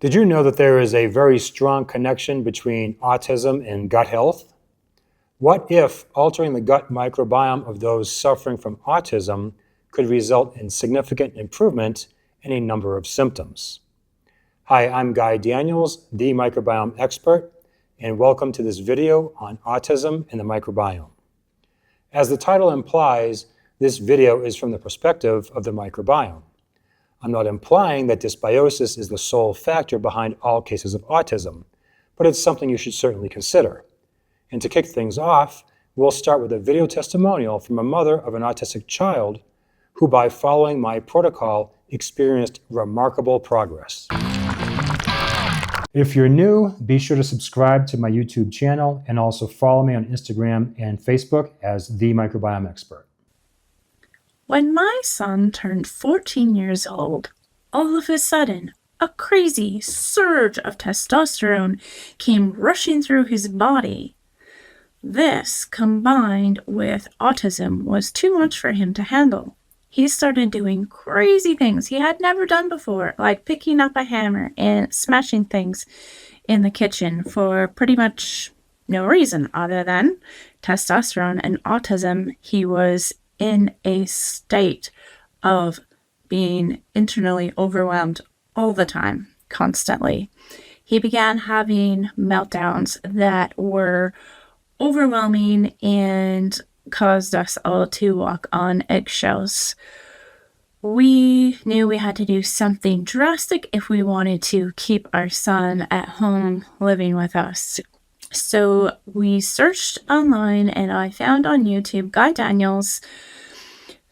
Did you know that there is a very strong connection between autism and gut health? What if altering the gut microbiome of those suffering from autism could result in significant improvement in a number of symptoms? Hi, I'm Guy Daniels, the microbiome expert, and welcome to this video on autism and the microbiome. As the title implies, this video is from the perspective of the microbiome. I'm not implying that dysbiosis is the sole factor behind all cases of autism, but it's something you should certainly consider. And to kick things off, we'll start with a video testimonial from a mother of an autistic child who, by following my protocol, experienced remarkable progress. If you're new, be sure to subscribe to my YouTube channel and also follow me on Instagram and Facebook as The Microbiome Expert. When my son turned 14 years old, all of a sudden, a crazy surge of testosterone came rushing through his body. This, combined with autism, was too much for him to handle. He started doing crazy things he had never done before, like picking up a hammer and smashing things in the kitchen for pretty much no reason other than testosterone and autism. He was in a state of being internally overwhelmed all the time, constantly. He began having meltdowns that were overwhelming and caused us all to walk on eggshells. We knew we had to do something drastic if we wanted to keep our son at home living with us. So we searched online and I found on YouTube Guy Daniels,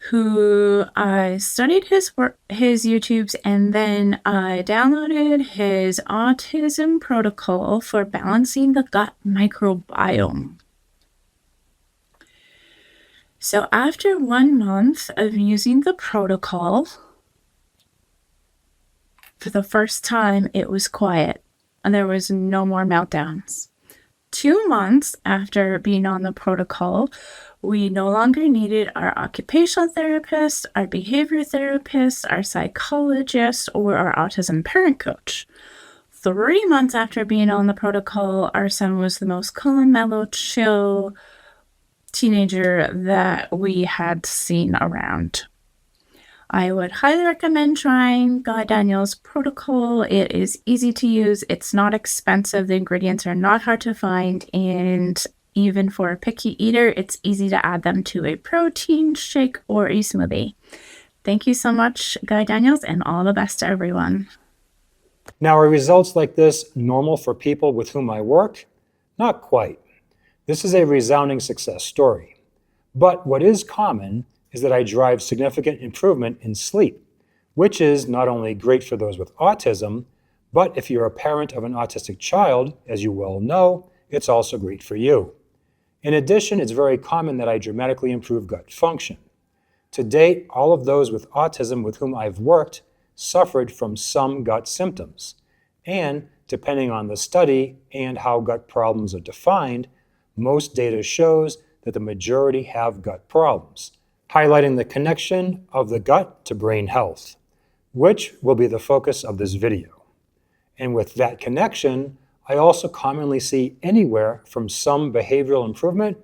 who I studied his YouTubes, and then I downloaded his autism protocol for balancing the gut microbiome. So after 1 month of using the protocol, for the first time it was quiet and there was no more meltdowns. 2 months after being on the protocol, we no longer needed our occupational therapist, our behavior therapist, our psychologist, or our autism parent coach. 3 months after being on the protocol, our son was the most calm, mellow, chill teenager that we had seen around. I would highly recommend trying Guy Daniels' protocol. It is easy to use. It's not expensive. The ingredients are not hard to find. And even for a picky eater, it's easy to add them to a protein shake or a smoothie. Thank you so much, Guy Daniels, and all the best to everyone. Now, are results like this normal for people with whom I work? Not quite. This is a resounding success story. But what is common is that I drive significant improvement in sleep, which is not only great for those with autism, but if you're a parent of an autistic child, as you well know, it's also great for you. In addition, it's very common that I dramatically improve gut function. To date, all of those with autism with whom I've worked suffered from some gut symptoms. And depending on the study and how gut problems are defined, most data shows that the majority have gut problems, highlighting the connection of the gut to brain health, which will be the focus of this video. And with that connection, I also commonly see anywhere from some behavioral improvement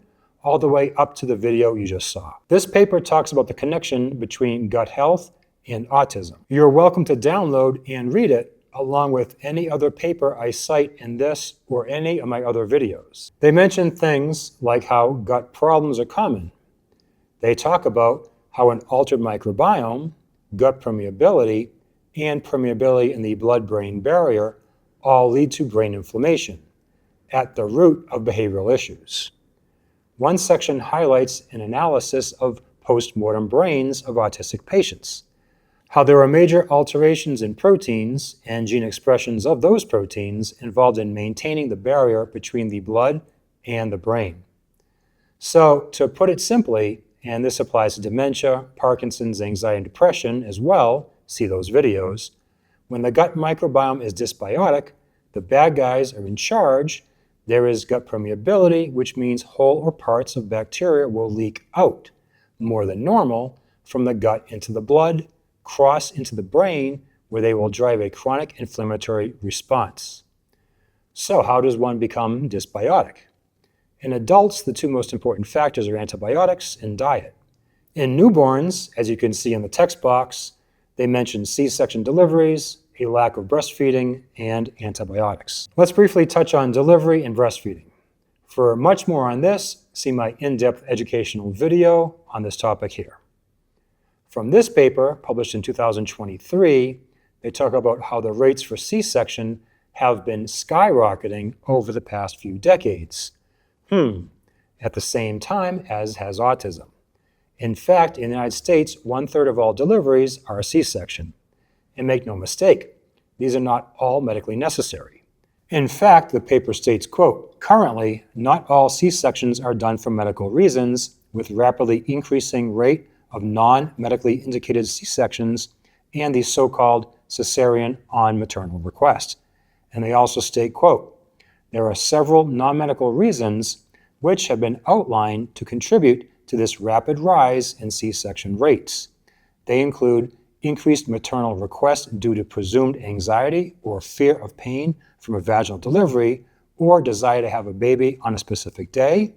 all the way up to the video you just saw. This paper talks about the connection between gut health and autism. You're welcome to download and read it along with any other paper I cite in this or any of my other videos. They mention things like how gut problems are common. They talk about how an altered microbiome, gut permeability, and permeability in the blood-brain barrier all lead to brain inflammation at the root of behavioral issues. One section highlights an analysis of post-mortem brains of autistic patients, how there are major alterations in proteins and gene expressions of those proteins involved in maintaining the barrier between the blood and the brain. So, to put it simply, and this applies to dementia, Parkinson's, anxiety, and depression as well, see those videos, when the gut microbiome is dysbiotic, the bad guys are in charge. There is gut permeability, which means whole or parts of bacteria will leak out more than normal from the gut into the blood, cross into the brain, where they will drive a chronic inflammatory response. So how does one become dysbiotic? In adults, the two most important factors are antibiotics and diet. In newborns, as you can see in the text box, they mention C-section deliveries, a lack of breastfeeding, and antibiotics. Let's briefly touch on delivery and breastfeeding. For much more on this, see my in-depth educational video on this topic here. From this paper, published in 2023, they talk about how the rates for C-section have been skyrocketing over the past few decades. At the same time as has autism. In fact, in the United States, 1/3 of all deliveries are a C-section. And make no mistake, these are not all medically necessary. In fact, the paper states, quote, "Currently, not all C-sections are done for medical reasons, with rapidly increasing rate of non-medically indicated C-sections and the so-called cesarean on maternal request." And they also state, quote, "There are several non-medical reasons which have been outlined to contribute to this rapid rise in C-section rates. They include increased maternal request due to presumed anxiety or fear of pain from a vaginal delivery or desire to have a baby on a specific day,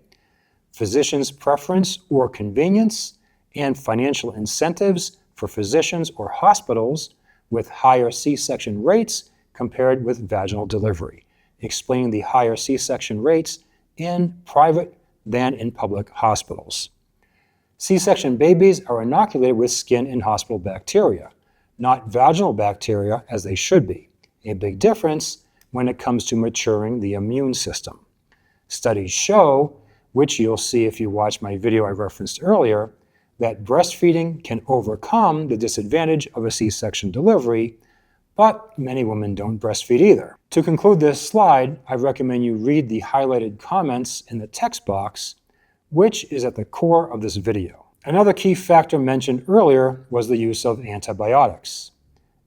physicians' preference or convenience, and financial incentives for physicians or hospitals with higher C-section rates compared with vaginal delivery, explaining the higher C-section rates in private than in public hospitals. C-section babies are inoculated with skin and hospital bacteria, not vaginal bacteria as they should be, a big difference when it comes to maturing the immune system. Studies show, which you'll see if you watch my video I referenced earlier, that breastfeeding can overcome the disadvantage of a C-section delivery, but many women don't breastfeed either. To conclude this slide, I recommend you read the highlighted comments in the text box, which is at the core of this video. Another key factor mentioned earlier was the use of antibiotics.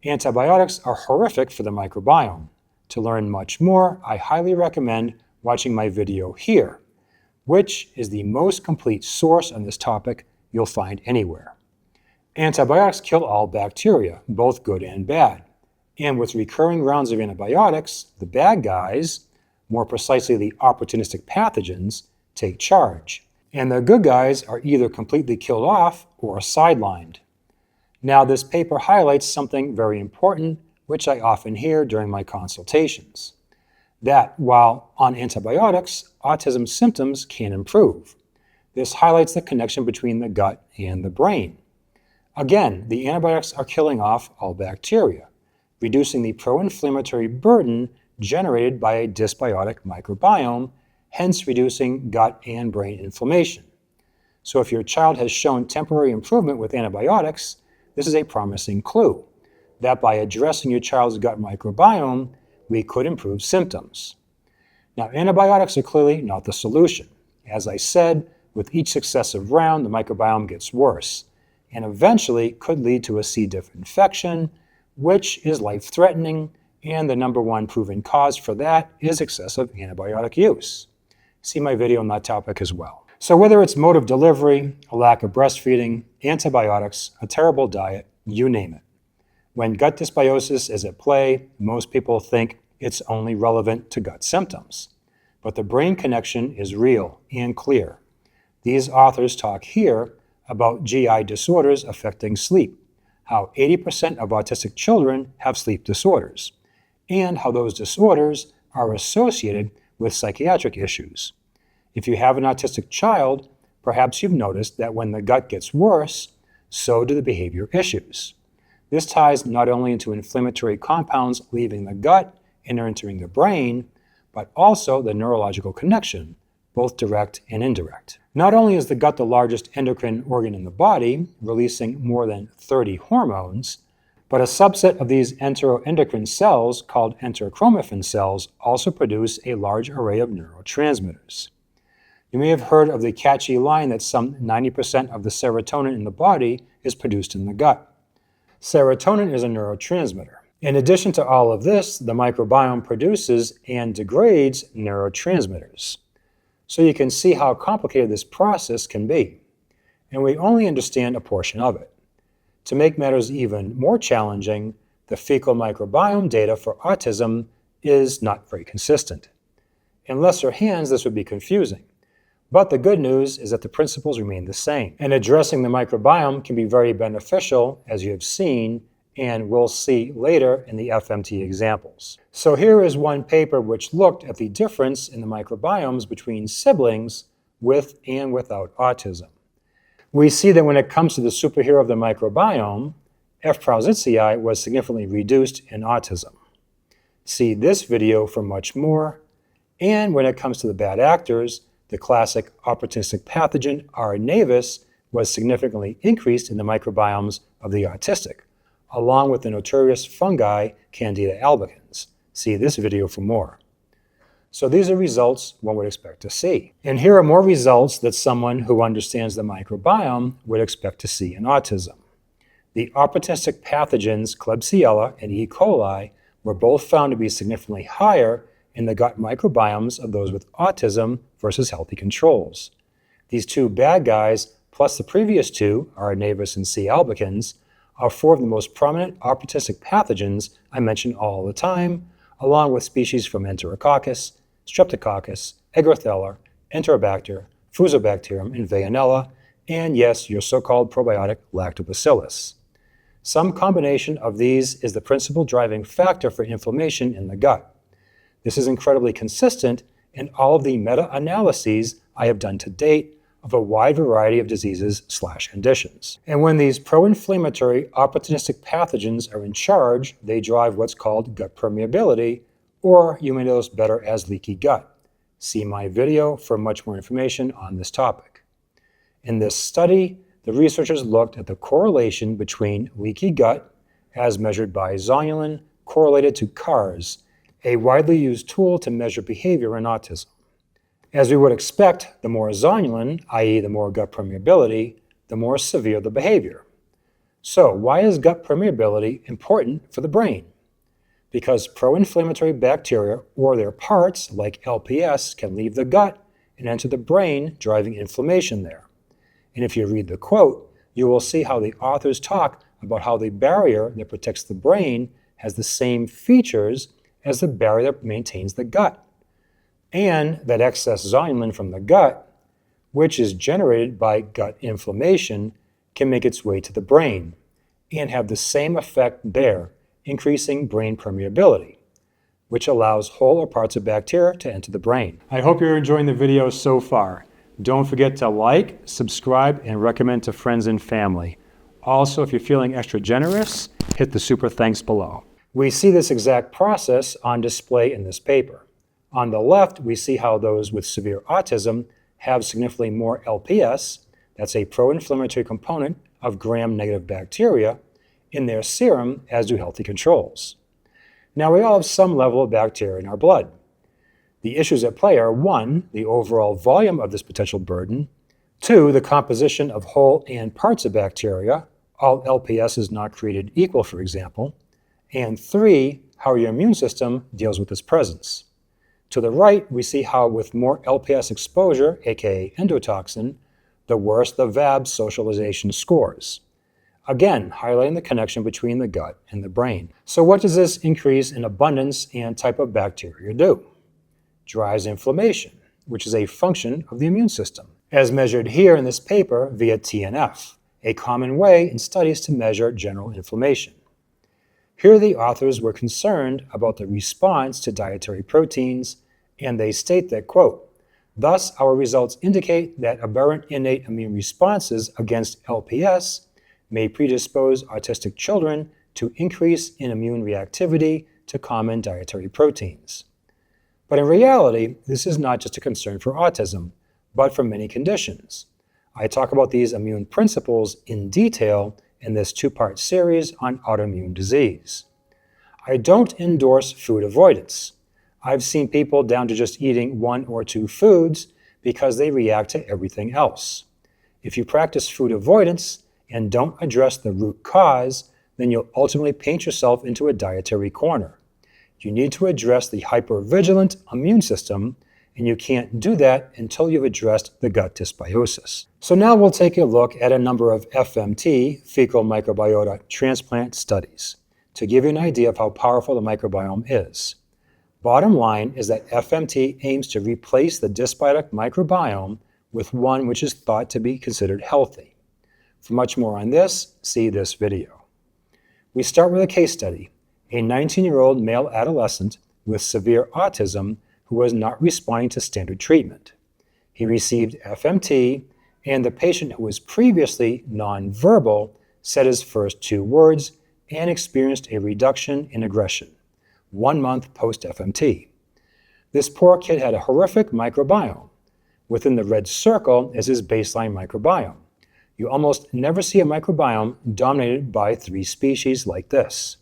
Antibiotics are horrific for the microbiome. To learn much more, I highly recommend watching my video here, which is the most complete source on this topic you'll find anywhere. Antibiotics kill all bacteria, both good and bad. And with recurring rounds of antibiotics, the bad guys, more precisely the opportunistic pathogens, take charge. And the good guys are either completely killed off or sidelined. Now, this paper highlights something very important, which I often hear during my consultations, that while on antibiotics, autism symptoms can improve. This highlights the connection between the gut and the brain. Again, the antibiotics are killing off all bacteria, reducing the pro-inflammatory burden generated by a dysbiotic microbiome, hence reducing gut and brain inflammation. So if your child has shown temporary improvement with antibiotics, this is a promising clue that by addressing your child's gut microbiome, we could improve symptoms. Now, antibiotics are clearly not the solution. As I said, with each successive round, the microbiome gets worse and eventually could lead to a C. diff infection, which is life-threatening, and the number one proven cause for that is excessive antibiotic use. See my video on that topic as well. So whether it's mode of delivery, a lack of breastfeeding, antibiotics, a terrible diet, you name it. When gut dysbiosis is at play, most people think it's only relevant to gut symptoms. But the brain connection is real and clear. These authors talk here about GI disorders affecting sleep, how 80% of autistic children have sleep disorders, and how those disorders are associated with psychiatric issues. If you have an autistic child, perhaps you've noticed that when the gut gets worse, so do the behavior issues. This ties not only into inflammatory compounds leaving the gut and entering the brain, but also the neurological connection, both direct and indirect. Not only is the gut the largest endocrine organ in the body, releasing more than 30 hormones, but a subset of these enteroendocrine cells, called enterochromaffin cells, also produce a large array of neurotransmitters. You may have heard of the catchy line that some 90% of the serotonin in the body is produced in the gut. Serotonin is a neurotransmitter. In addition to all of this, the microbiome produces and degrades neurotransmitters. So you can see how complicated this process can be. And we only understand a portion of it. To make matters even more challenging, the fecal microbiome data for autism is not very consistent. In lesser hands, this would be confusing. But the good news is that the principles remain the same. And addressing the microbiome can be very beneficial, as you have seen, and we'll see later in the FMT examples. So here is one paper which looked at the difference in the microbiomes between siblings with and without autism. We see that when it comes to the superhero of the microbiome, F. prausnitzii was significantly reduced in autism. See this video for much more. And when it comes to the bad actors, the classic opportunistic pathogen R. navis was significantly increased in the microbiomes of the autistic, along with the notorious fungi Candida albicans. See this video for more. So these are results one would expect to see. And here are more results that someone who understands the microbiome would expect to see in autism. The opportunistic pathogens Klebsiella and E. coli were both found to be significantly higher in the gut microbiomes of those with autism versus healthy controls. These two bad guys, plus the previous two, R. navis and C. albicans, are four of the most prominent opportunistic pathogens I mention all the time, along with species from Enterococcus, Streptococcus, Eggerichella, Enterobacter, Fusobacterium, and Veillonella, and yes, your so-called probiotic Lactobacillus. Some combination of these is the principal driving factor for inflammation in the gut. This is incredibly consistent in all of the meta-analyses I have done to date of a wide variety of diseases/conditions. And when these pro-inflammatory opportunistic pathogens are in charge, they drive what's called gut permeability, or you may know this better as leaky gut. See my video for much more information on this topic. In this study, the researchers looked at the correlation between leaky gut, as measured by zonulin, correlated to CARS, a widely used tool to measure behavior in autism. As we would expect, the more zonulin, i.e. the more gut permeability, the more severe the behavior. So why is gut permeability important for the brain? Because pro-inflammatory bacteria or their parts, like LPS, can leave the gut and enter the brain, driving inflammation there. And if you read the quote, you will see how the authors talk about how the barrier that protects the brain has the same features as the barrier that maintains the gut, and that excess zonulin from the gut, which is generated by gut inflammation, can make its way to the brain and have the same effect there, increasing brain permeability, which allows whole or parts of bacteria to enter the brain. I hope you're enjoying the video so far. Don't forget to like, subscribe, and recommend to friends and family. Also, if you're feeling extra generous, hit the super thanks below. We see this exact process on display in this paper. On the left, we see how those with severe autism have significantly more LPS, that's a pro-inflammatory component of gram-negative bacteria, in their serum, as do healthy controls. Now, we all have some level of bacteria in our blood. The issues at play are 1, the overall volume of this potential burden, 2, the composition of whole and parts of bacteria, all LPS is not created equal, for example, and 3, how your immune system deals with this presence. To the right, we see how with more LPS exposure, aka endotoxin, the worse the VAB socialization scores. Again, highlighting the connection between the gut and the brain. So what does this increase in abundance and type of bacteria do? Drives inflammation, which is a function of the immune system, as measured here in this paper via TNF, a common way in studies to measure general inflammation. Here the authors were concerned about the response to dietary proteins, and they state that, quote, "Thus our results indicate that aberrant innate immune responses against LPS may predispose autistic children to increase in immune reactivity to common dietary proteins." But in reality, this is not just a concern for autism, but for many conditions. I talk about these immune principles in detail in this 2-part series on autoimmune disease. I don't endorse food avoidance. I've seen people down to just eating 1 or 2 foods because they react to everything else. If you practice food avoidance and don't address the root cause, then you'll ultimately paint yourself into a dietary corner. You need to address the hypervigilant immune system, and you can't do that until you've addressed the gut dysbiosis. So now we'll take a look at a number of FMT, fecal microbiota transplant studies, to give you an idea of how powerful the microbiome is. Bottom line is that FMT aims to replace the dysbiotic microbiome with one which is thought to be considered healthy. For much more on this, see this video. We start with a case study, a 19-year-old male adolescent with severe autism who was not responding to standard treatment. He received FMT, and the patient who was previously nonverbal said his first 2 words and experienced a reduction in aggression 1 month post-FMT. This poor kid had a horrific microbiome. Within the red circle is his baseline microbiome. You almost never see a microbiome dominated by 3 species like this.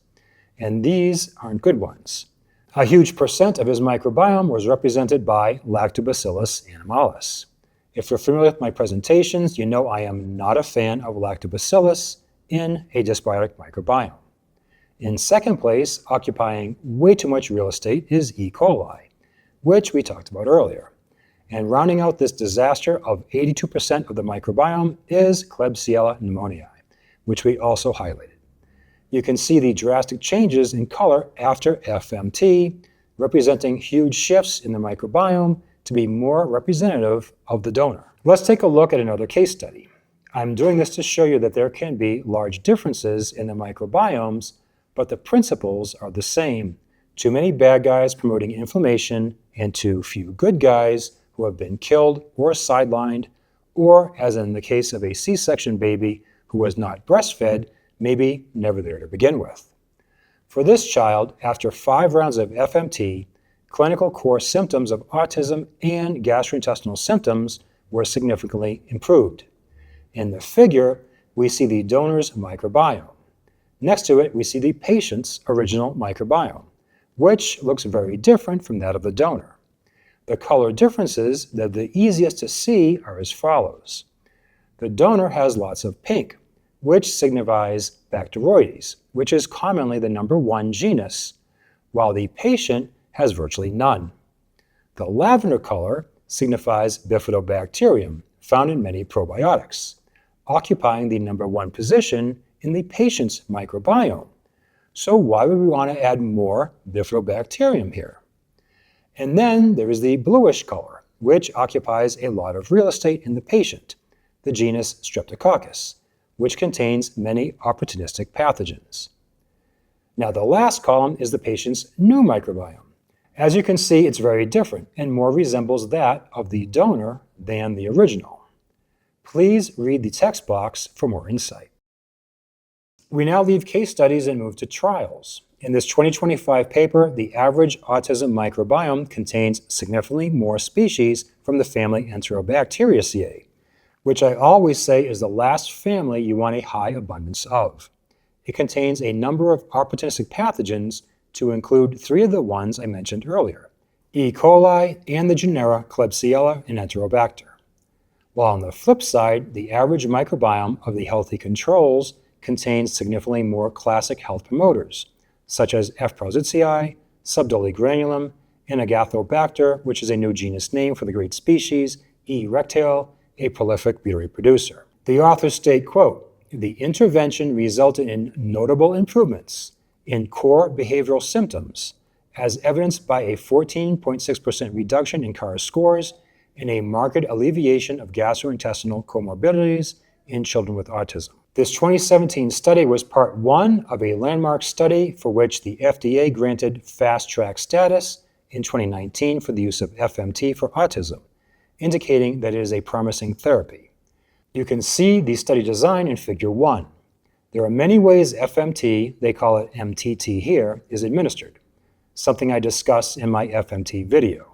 And these aren't good ones. A huge percent of his microbiome was represented by Lactobacillus animalis. If you're familiar with my presentations, you know I am not a fan of Lactobacillus in a dysbiotic microbiome. In second place, occupying way too much real estate, is E. coli, which we talked about earlier. And rounding out this disaster of 82% of the microbiome is Klebsiella pneumoniae, which we also highlighted. You can see the drastic changes in color after FMT, representing huge shifts in the microbiome to be more representative of the donor. Let's take a look at another case study. I'm doing this to show you that there can be large differences in the microbiomes, but the principles are the same. Too many bad guys promoting inflammation and too few good guys who have been killed or sidelined, or as in the case of a C-section baby who was not breastfed, maybe never there to begin with. For this child, after 5 rounds of FMT, clinical core symptoms of autism and gastrointestinal symptoms were significantly improved. In the figure, we see the donor's microbiome. Next to it, we see the patient's original microbiome, which looks very different from that of the donor. The color differences that are the easiest to see are as follows. The donor has lots of pink, which signifies Bacteroides, which is commonly the number 1 genus, while the patient has virtually none. The lavender color signifies Bifidobacterium, found in many probiotics, occupying the number 1 position in the patient's microbiome. So why would we want to add more Bifidobacterium here? And then there is the bluish color, which occupies a lot of real estate in the patient, the genus Streptococcus, which contains many opportunistic pathogens. Now the last column is the patient's new microbiome. As you can see, it's very different and more resembles that of the donor than the original. Please read the text box for more insight. We now leave case studies and move to trials. In this 2025 paper, the average autism microbiome contains significantly more species from the family Enterobacteriaceae, which I always say is the last family you want a high abundance of. It contains a number of opportunistic pathogens to include 3 of the ones I mentioned earlier, E. coli and the genera Klebsiella and Enterobacter. While on the flip side, the average microbiome of the healthy controls contains significantly more classic health promoters, such as F. prausnitzii, Subdoli granulum, and Agathobacter, which is a new genus name for the great species, E. rectale, a prolific butyrate producer. The authors state, quote, "The intervention resulted in notable improvements in core behavioral symptoms, as evidenced by a 14.6% reduction in CARS scores and a marked alleviation of gastrointestinal comorbidities in children with autism." This 2017 study was part 1 of a landmark study for which the FDA granted Fast Track status in 2019 for the use of FMT for autism, indicating that it is a promising therapy. You can see the study design in Figure 1. There are many ways FMT, they call it MTT here, is administered, something I discuss in my FMT video.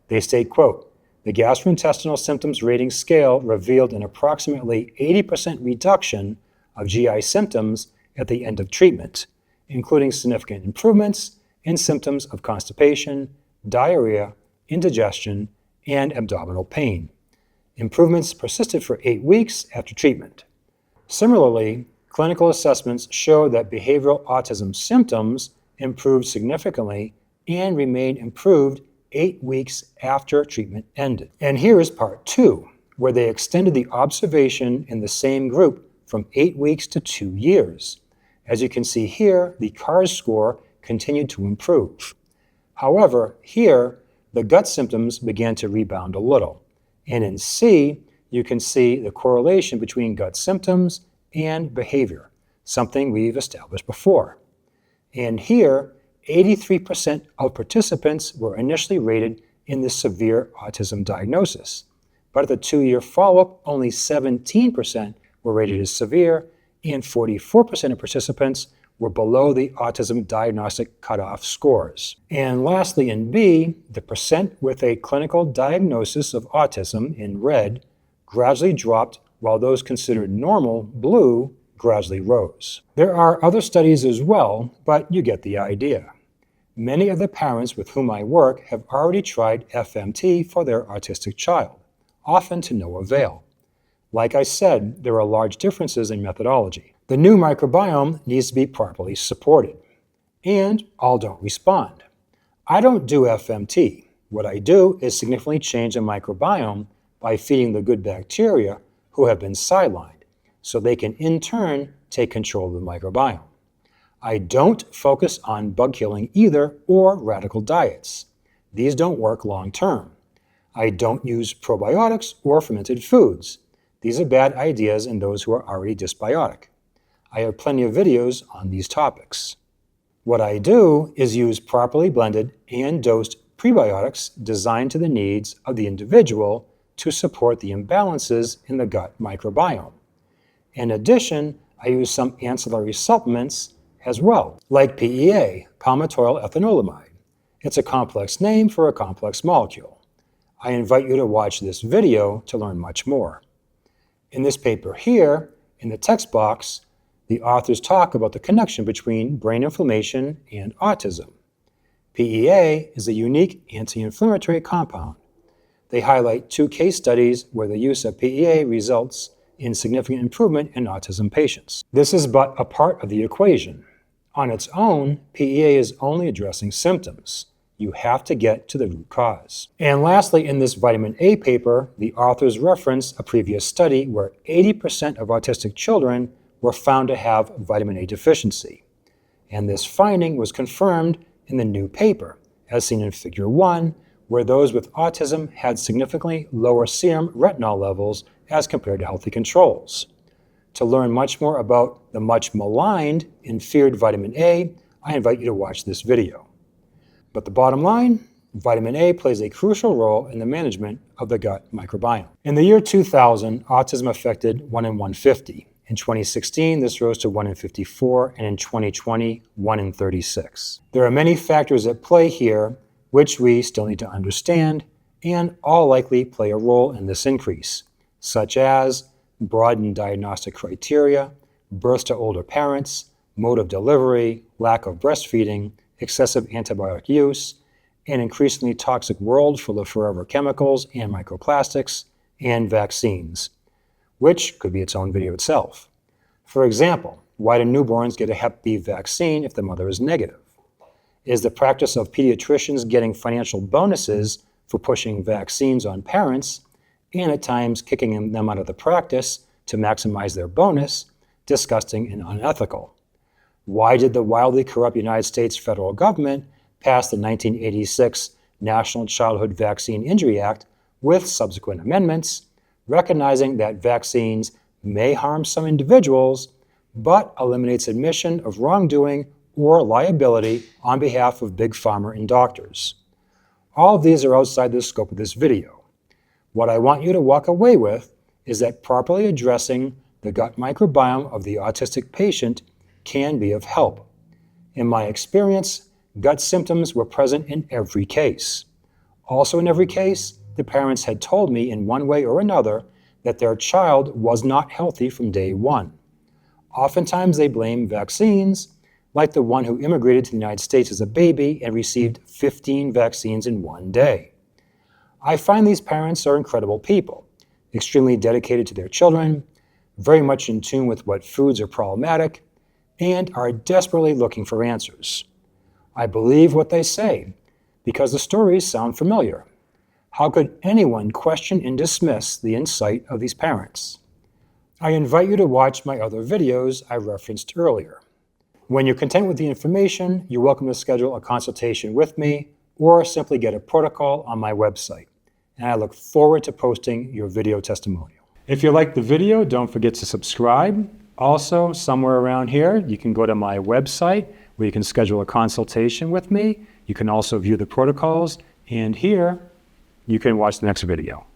They state, quote, "The gastrointestinal symptoms rating scale revealed an approximately 80% reduction of GI symptoms at the end of treatment, including significant improvements in symptoms of constipation, diarrhea, indigestion, and abdominal pain. Improvements persisted for 8 weeks after treatment." Similarly, clinical assessments show that behavioral autism symptoms improved significantly and remained improved 8 weeks after treatment ended. And here is part 2, where they extended the observation in the same group from 8 weeks to 2 years. As you can see here, the CARS score continued to improve. However, here, the gut symptoms began to rebound a little. And in C, you can see the correlation between gut symptoms and behavior, something we've established before. And here, 83% of participants were initially rated in the severe autism diagnosis. But at the 2-year follow-up, only 17% were rated as severe, and 44% of participants were below the autism diagnostic cutoff scores. And lastly, in B, the percent with a clinical diagnosis of autism, in red, gradually dropped, while those considered normal, blue, gradually rose. There are other studies as well, but you get the idea. Many of the parents with whom I work have already tried FMT for their autistic child, often to no avail. Like I said, there are large differences in methodology. The new microbiome needs to be properly supported. And all don't respond. I don't do FMT. What I do is significantly change the microbiome by feeding the good bacteria who have been sidelined, so they can in turn take control of the microbiome. I don't focus on bug killing either or radical diets. These don't work long term. I don't use probiotics or fermented foods. These are bad ideas in those who are already dysbiotic. I have plenty of videos on these topics. What I do is use properly blended and dosed prebiotics designed to the needs of the individual to support the imbalances in the gut microbiome. In addition, I use some ancillary supplements as well, like PEA, palmitoyl ethanolamide. It's a complex name for a complex molecule. I invite you to watch this video to learn much more. In this paper here, in the text box, the authors talk about the connection between brain inflammation and autism. PEA is a unique anti-inflammatory compound. They highlight 2 case studies where the use of PEA results in significant improvement in autism patients. This is but a part of the equation. On its own, PEA is only addressing symptoms. You have to get to the root cause. And lastly, in this vitamin A paper, the authors reference a previous study where 80% of autistic children were found to have vitamin A deficiency. And this finding was confirmed in the new paper, as seen in Figure 1, where those with autism had significantly lower serum retinol levels as compared to healthy controls. To learn much more about the much maligned and feared vitamin A, I invite you to watch this video. But the bottom line, vitamin A plays a crucial role in the management of the gut microbiome. In the year 2000, autism affected 1 in 150. In 2016, this rose to 1 in 54, and in 2020, 1 in 36. There are many factors at play here, which we still need to understand, and all likely play a role in this increase, such as broadened diagnostic criteria, births to older parents, mode of delivery, lack of breastfeeding, excessive antibiotic use, an increasingly toxic world full of forever chemicals and microplastics, and vaccines, which could be its own video itself. For example, why do newborns get a Hep B vaccine if the mother is negative? Is the practice of pediatricians getting financial bonuses for pushing vaccines on parents, and at times kicking them out of the practice to maximize their bonus, disgusting and unethical? Why did the wildly corrupt United States federal government pass the 1986 National Childhood Vaccine Injury Act with subsequent amendments, recognizing that vaccines may harm some individuals, but eliminates admission of wrongdoing or liability on behalf of Big Pharma and doctors? All of these are outside the scope of this video. What I want you to walk away with is that properly addressing the gut microbiome of the autistic patient can be of help. In my experience, gut symptoms were present in every case. Also in every case, the parents had told me in one way or another that their child was not healthy from day one. Oftentimes they blame vaccines, like the one who immigrated to the United States as a baby and received 15 vaccines in one day. I find these parents are incredible people, extremely dedicated to their children, very much in tune with what foods are problematic, and are desperately looking for answers. I believe what they say because the stories sound familiar. How could anyone question and dismiss the insight of these parents? I invite you to watch my other videos I referenced earlier. When you're content with the information, you're welcome to schedule a consultation with me or simply get a protocol on my website. And I look forward to posting your video testimonial. If you like the video, don't forget to subscribe. Also, somewhere around here, you can go to my website where you can schedule a consultation with me. You can also view the protocols, and here you can watch the next video.